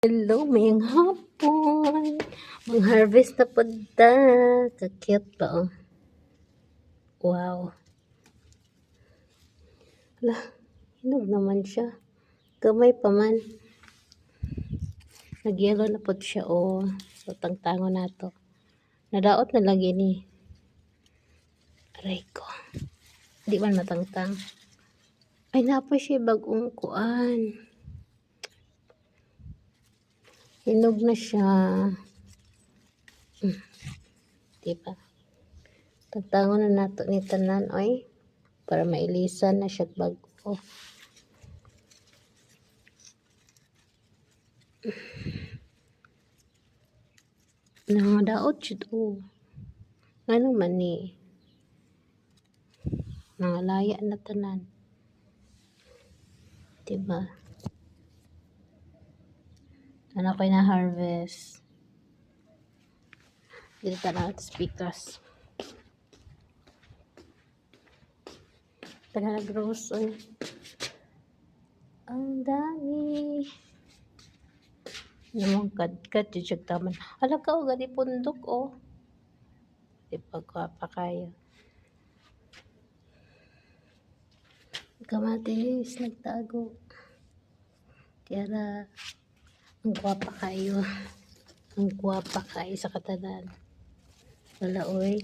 Hello, mayang hapon. Mag-harvest na po da. Kakit ba, oh. Wow. Hala, hinog naman siya. Gamay pa man. Nag-yellow na po siya, oh. So, tangtango na to. Nadaot na lagi ni. Aray ko. Di man matangtang. Ay, napa siya bagong kuan. Hinog na siya. Diba? Tagtango na nato ni tanan, oy. Para mailisan na siya bago. Daot siya to. Ano man ni? Mga laya na tanan. Diba? Ano ko na harvest. Dito na at speakers. Taga nag-rose, oy. Ang dami. Namang kad-kad yung taman. Hala ka, o gani pundok, oh. Diba, pa kayo. Kamatis, nagtago. Kaya ang gwapa kayo. Ang gwapa kayo sa katanan. Wala, oy.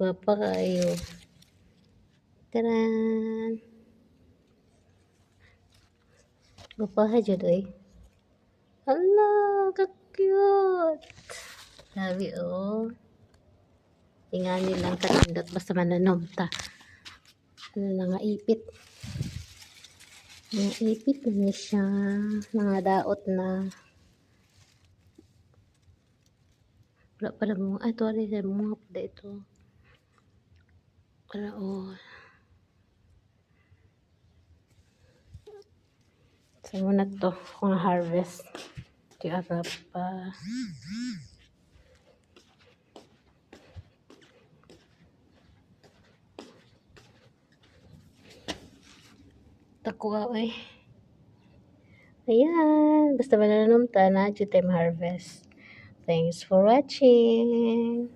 Gwapa kayo. Taran! Gwapa ka dyan, oy. Hala, ka-cute! Sabi, oh. Ingani lang katindot basta mananom ta. Ano na nga ipit. Mga ipit na siya. Mga daot na. Wala pala mga. Ito rin mga pala ito. Wala, oh. Sa muna to. Kung harvest. Tiara pa. Takwa, oy. Ayan. Basta mananom ta na. Time harvest. Thanks for watching.